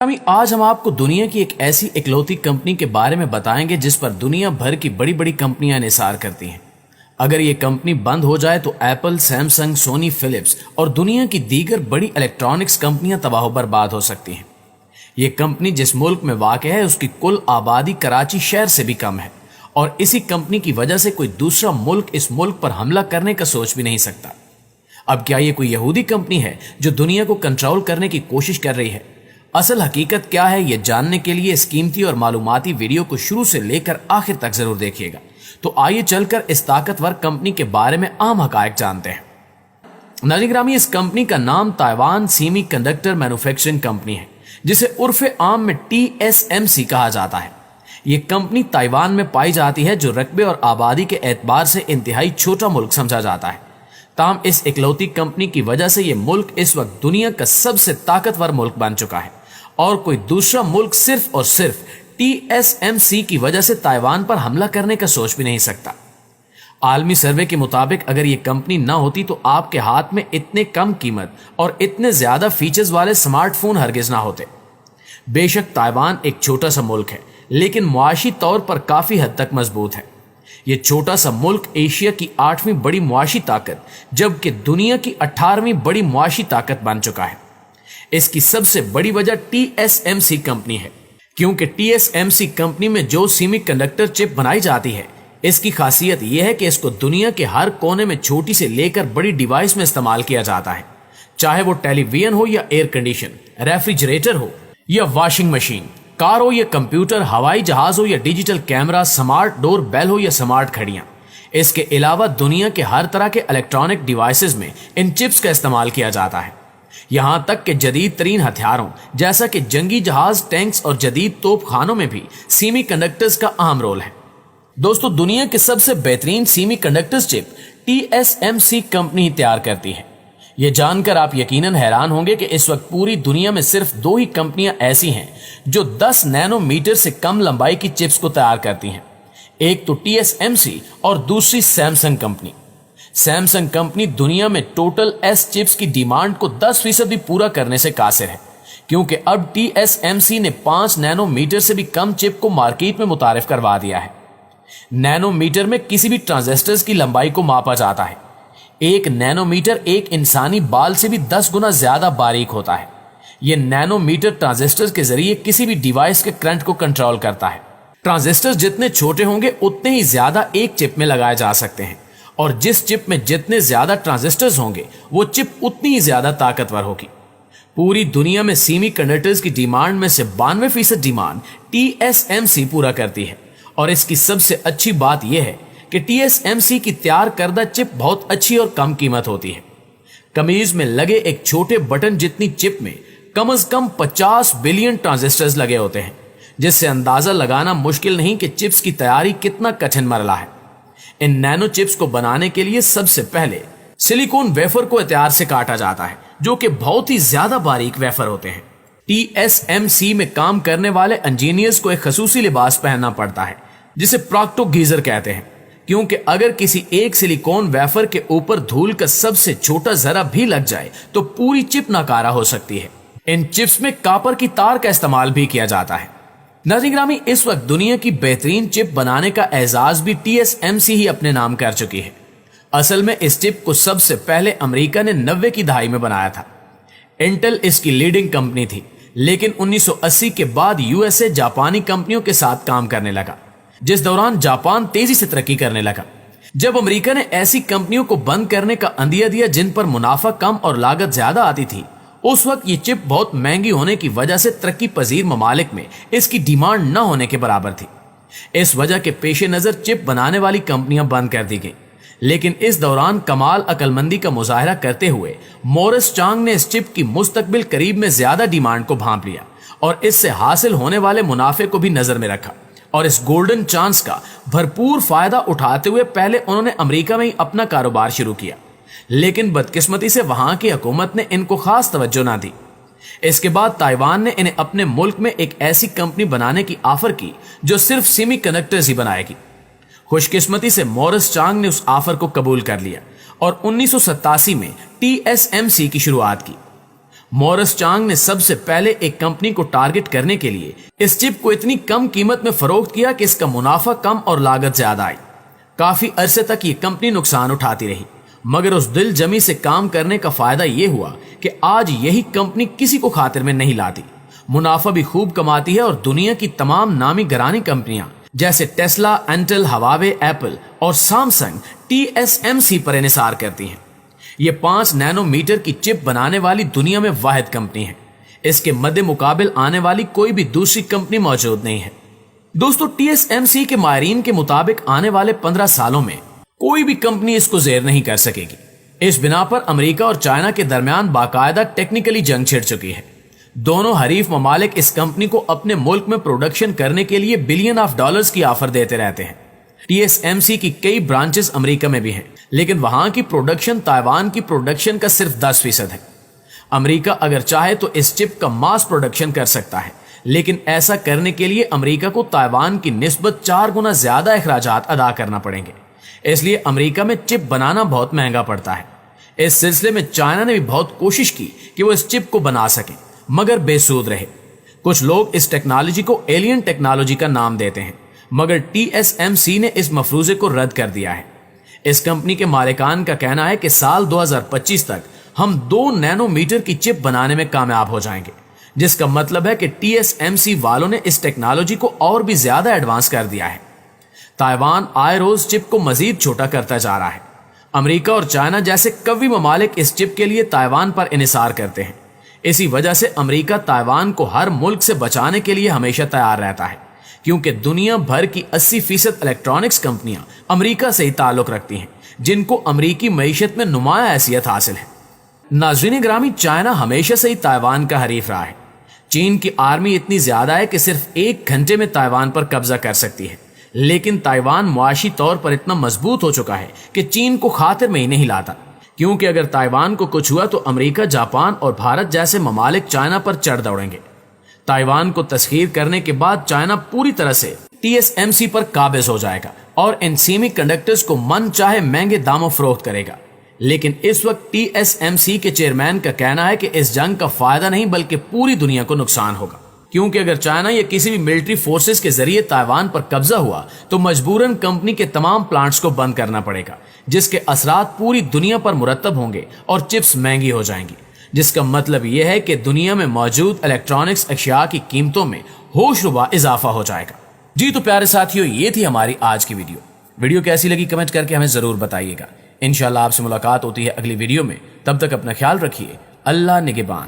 آج ہم آپ کو دنیا کی ایک ایسی اکلوتی کمپنی کے بارے میں بتائیں گے جس پر دنیا بھر کی بڑی بڑی کمپنیاں انحصار کرتی ہیں۔ اگر یہ کمپنی بند ہو جائے تو ایپل، سیمسنگ، سونی، فلپس اور دنیا کی دیگر بڑی الیکٹرانکس کمپنیاں تباہ و برباد ہو سکتی ہیں۔ یہ کمپنی جس ملک میں واقع ہے اس کی کل آبادی کراچی شہر سے بھی کم ہے، اور اسی کمپنی کی وجہ سے کوئی دوسرا ملک اس ملک پر حملہ کرنے کا سوچ بھی نہیں سکتا۔ اب کیا یہ کوئی یہودی کمپنی ہے جو دنیا کو کنٹرول کرنے کی کوشش کر رہی ہے؟ اصل حقیقت کیا ہے یہ جاننے کے لیے اس قیمتی اور معلوماتی ویڈیو کو شروع سے لے کر آخر تک ضرور دیکھیے گا۔ تو آئیے چل کر اس طاقتور کمپنی کے بارے میں عام حقائق جانتے ہیں۔ ناظرین گرامی، اس کمپنی کا نام Taiwan semi conductor manufacturing company ہے، جسے عرف عام میں TSMC کہا جاتا ہے۔ یہ کمپنی تائیوان میں پائی جاتی ہے جو رقبے اور آبادی کے اعتبار سے انتہائی چھوٹا ملک سمجھا جاتا ہے۔ تاہم اس اکلوتی کمپنی کی وجہ سے یہ ملک اس وقت دنیا کا سب سے طاقتور ملک بن چکا ہے، اور کوئی دوسرا ملک صرف اور صرف TSMC کی وجہ سے تائیوان پر حملہ کرنے کا سوچ بھی نہیں سکتا۔ عالمی سروے کے مطابق اگر یہ کمپنی نہ ہوتی تو آپ کے ہاتھ میں اتنے کم قیمت اور اتنے زیادہ فیچرز والے سمارٹ فون ہرگز نہ ہوتے۔ بے شک تائیوان ایک چھوٹا سا ملک ہے، لیکن معاشی طور پر کافی حد تک مضبوط ہے۔ یہ چھوٹا سا ملک ایشیا کی 8ویں بڑی معاشی طاقت جبکہ دنیا کی 18ویں بڑی معاشی طاقت بن چکا ہے۔ اس کی سب سے بڑی وجہ TSMC کمپنی ہے، کیونکہ TSMC کمپنی میں جو سیمی کنڈکٹر چپ بنائی جاتی ہے، اس کی خاصیت یہ ہے کہ اس کو دنیا کے ہر کونے میں چھوٹی سے لے کر بڑی ڈیوائس میں استعمال کیا جاتا ہے، چاہے وہ ٹیلی ویژن ہو یا ایئر کنڈیشن، ریفریجریٹر ہو یا واشنگ مشین، کار ہو یا کمپیوٹر، ہوائی جہاز ہو یا ڈیجیٹل کیمرہ، سمارٹ ڈور بیل ہو یا سمارٹ گھڑیاں۔ اس کے علاوہ دنیا کے ہر طرح کے الیکٹرانک ڈیوائسز میں ان چپس کا استعمال کیا جاتا ہے، یہاں تک کہ جدید ترین ہتھیاروں جیسا کہ جنگی جہاز، ٹینکس اور جدید توپ خانوں میں بھی سیمی کنڈکٹرز کا اہم رول ہے۔ دوستو، دنیا کے سب سے بہترین سیمی کنڈکٹرز چپ TSMC کمپنی ہی تیار کرتی ہے۔ یہ جان کر آپ یقیناً حیران ہوں گے کہ اس وقت پوری دنیا میں صرف 2 ہی کمپنیاں ایسی ہیں جو 10 نینو میٹر سے کم لمبائی کی چپس کو تیار کرتی ہیں۔ ایک تو TSMC اور دوسری سیمسنگ کمپنی۔ سیمسنگ کمپنی دنیا میں ٹوٹل ایس چپس کی ڈیمانڈ کو 10% بھی پورا کرنے سے قاصر ہے، کیونکہ اب TSMC نے 5 نینو میٹر سے بھی کم چپ کو مارکیٹ میں متعارف کروا دیا ہے۔ نینو میٹر میں کسی بھی ٹرانزسٹرز کی لمبائی کو ماپا جاتا ہے۔ ایک نینو میٹر ایک انسانی بال سے بھی 10 گنا زیادہ باریک ہوتا ہے۔ یہ نینو میٹر ٹرانزسٹرز کے ذریعے کسی بھی ڈیوائس کے کرنٹ کو کنٹرول کرتا ہے۔ ٹرانزسٹر جتنے چھوٹے ہوں گے اتنے ہی زیادہ ایک چپ میں لگائے جا سکتے ہیں، اور جس چپ میں جتنے زیادہ ٹرانزسٹرز ہوں گے وہ چپ اتنی ہی زیادہ طاقتور ہوگی۔ پوری دنیا میں سیمی کنڈکٹرز کی ڈیمانڈ میں سے 92% ڈیمانڈ TSMC پورا کرتی ہے، اور اس کی سب سے اچھی بات یہ ہے کہ TSMC کی تیار کردہ چپ بہت اچھی اور کم قیمت ہوتی ہے۔ قمیض میں لگے ایک چھوٹے بٹن جتنی چپ میں کم از کم 50 بلین ٹرانزسٹرز لگے ہوتے ہیں، جس سے اندازہ لگانا مشکل نہیں کہ چپس کی تیاری کتنا کٹھن مرحلہ ہے۔ ان نینو چپس کو بنانے کے لیے سب سے پہلے سلیکون ویفر کو اتیار سے کاٹا جاتا ہے، جو کہ بہت ہی زیادہ باریک ویفر ہوتے ہیں۔ TSMC میں کام کرنے والے انجینئرز کو ایک خصوصی لباس پہننا پڑتا ہے جسے پراکٹو گیزر کہتے ہیں، کیونکہ اگر کسی ایک سلیکون ویفر کے اوپر دھول کا سب سے چھوٹا ذرہ بھی لگ جائے تو پوری چپ ناکارہ ہو سکتی ہے۔ ان چپس میں کاپر کی تار کا استعمال بھی کیا جاتا ہے۔ ناظرین گرامی، اس وقت دنیا کی بہترین چپ بنانے کا اعزاز بھی TSMC ہی اپنے نام کر چکی ہے۔ اصل میں اس چپ کو سب سے پہلے امریکہ نے 90 کی دہائی میں بنایا تھا۔ انٹل اس کی لیڈنگ کمپنی تھی، لیکن 1980 کے بعد USA جاپانی کمپنیوں کے ساتھ کام کرنے لگا، جس دوران جاپان تیزی سے ترقی کرنے لگا۔ جب امریکہ نے ایسی کمپنیوں کو بند کرنے کا عندیہ دیا جن پر منافع کم اور لاگت زیادہ آتی تھی، اس وقت یہ چپ بہت مہنگی ہونے کی وجہ سے ترقی پذیر ممالک میں اس کی ڈیمانڈ نہ ہونے کے برابر تھی۔ اس وجہ کے پیش نظر چپ بنانے والی کمپنیاں بند کر دی گئیں، لیکن اس دوران کمال عقل مندی کا مظاہرہ کرتے ہوئے مورس چانگ نے اس چپ کی مستقبل قریب میں زیادہ ڈیمانڈ کو بھانپ لیا اور اس سے حاصل ہونے والے منافع کو بھی نظر میں رکھا، اور اس گولڈن چانس کا بھرپور فائدہ اٹھاتے ہوئے پہلے انہوں نے امریکہ میں ہی اپنا کاروبار شروع کیا، لیکن بدقسمتی سے وہاں کی حکومت نے ان کو خاص توجہ نہ دی۔ اس کے بعد تائیوان نے انہیں اپنے ملک میں ایک ایسی کمپنی بنانے کی آفر کی جو صرف سیمی کنڈکٹرز ہی بنائے گی۔ خوش قسمتی سے مورس چانگ نے اس آفر کو قبول کر لیا اور 1987 میں TSMC کی شروعات کی۔ مورس چانگ نے سب سے پہلے ایک کمپنی کو ٹارگٹ کرنے کے لیے اس چپ کو اتنی کم قیمت میں فروخت کیا کہ اس کا منافع کم اور لاگت زیادہ آئی۔ کافی عرصے تک یہ کمپنی نقصان اٹھاتی رہی، مگر اس دل جمی سے کام کرنے کا فائدہ یہ ہوا کہ آج یہی کمپنی کسی کو خاطر میں نہیں لاتی، منافع بھی خوب کماتی ہے اور دنیا کی تمام نامی گرانی کمپنیاں جیسے ٹیسلا، انٹل، ہواوے، ایپل اور سامسنگ TSMC پر انحصار کرتی ہیں۔ یہ 5 نینو میٹر کی چپ بنانے والی دنیا میں واحد کمپنی ہے، اس کے مد مقابل آنے والی کوئی بھی دوسری کمپنی موجود نہیں ہے۔ دوستو TSMC کے ماہرین کے مطابق آنے والے 15 سالوں میں کوئی بھی کمپنی اس کو زیر نہیں کر سکے گی۔ اس بنا پر امریکہ اور چائنا کے درمیان باقاعدہ ٹیکنیکلی جنگ چھڑ چکی ہے۔ دونوں حریف ممالک اس کمپنی کو اپنے ملک میں پروڈکشن کرنے کے لیے بلین آف ڈالرز کی آفر دیتے رہتے ہیں۔ TSMC کی کئی برانچز امریکہ میں بھی ہیں، لیکن وہاں کی پروڈکشن تائیوان کی پروڈکشن کا صرف 10% ہے۔ امریکہ اگر چاہے تو اس چپ کا ماس پروڈکشن کر سکتا ہے، لیکن ایسا کرنے کے لیے امریکہ کو تائیوان کی نسبت 4 گنا زیادہ اخراجات ادا کرنا پڑیں گے۔ اس لیے امریکہ میں چپ بنانا بہت مہنگا پڑتا ہے۔ اس سلسلے میں چائنا نے بھی بہت کوشش کی کہ وہ اس چپ کو بنا سکیں، مگر بے سود رہے۔ کچھ لوگ اس ٹیکنالوجی کو ایلین ٹیکنالوجی کا نام دیتے ہیں، مگر TSMC نے اس مفروضے کو رد کر دیا ہے۔ اس کمپنی کے مالکان کا کہنا ہے کہ سال 2025 تک ہم 2 نینو میٹر کی چپ بنانے میں کامیاب ہو جائیں گے، جس کا مطلب ہے کہ TSMC والوں نے اس ٹیکنالوجی کو اور بھی زیادہ ایڈوانس کر دیا ہے۔ تائیوان آئے روز چپ کو مزید چھوٹا کرتا جا رہا ہے۔ امریکہ اور چائنا جیسے قوی ممالک اس چپ کے لیے تائیوان پر انحصار کرتے ہیں۔ اسی وجہ سے امریکہ تائیوان کو ہر ملک سے بچانے کے لیے ہمیشہ تیار رہتا ہے، کیونکہ دنیا بھر کی 80% الیکٹرانکس کمپنیاں امریکہ سے ہی تعلق رکھتی ہیں، جن کو امریکی معیشت میں نمایاں حیثیت حاصل ہے۔ ناظرین گرامی، چائنا ہمیشہ سے ہی تائیوان کا حریف رہا ہے۔ چین کی آرمی اتنی زیادہ ہے کہ صرف 1 گھنٹے میں تائیوان پر قبضہ کر سکتی ہے، لیکن تائیوان معاشی طور پر اتنا مضبوط ہو چکا ہے کہ چین کو خاطر میں ہی نہیں لاتا، کیونکہ اگر تائیوان کو کچھ ہوا تو امریکہ، جاپان اور بھارت جیسے ممالک چائنا پر چڑھ دوڑیں گے۔ تائیوان کو تسخیر کرنے کے بعد چائنا پوری طرح سے TSMC پر قابض ہو جائے گا اور ان سیمی کنڈکٹرز کو من چاہے مہنگے داموں فروخت کرے گا۔ لیکن اس وقت TSMC کے چیئرمین کا کہنا ہے کہ اس جنگ کا فائدہ نہیں بلکہ پوری دنیا کو نقصان ہوگا، کیونکہ اگر چائنا یا کسی بھی ملٹری فورسز کے ذریعے تائیوان پر قبضہ ہوا تو مجبوراً کمپنی کے تمام پلانٹس کو بند کرنا پڑے گا، جس کے اثرات پوری دنیا پر مرتب ہوں گے اور چپس مہنگی ہو جائیں گی، جس کا مطلب یہ ہے کہ دنیا میں موجود الیکٹرانکس اشیاء کی قیمتوں میں ہوش ربا اضافہ ہو جائے گا۔ جی تو پیارے ساتھیو، یہ تھی ہماری آج کی ویڈیو کیسی لگی کمنٹ کر کے ہمیں ضرور بتائیے گا۔ انشاءاللہ آپ سے ملاقات ہوتی ہے اگلی ویڈیو میں، تب تک اپنا خیال رکھیے۔ اللہ نگہبان۔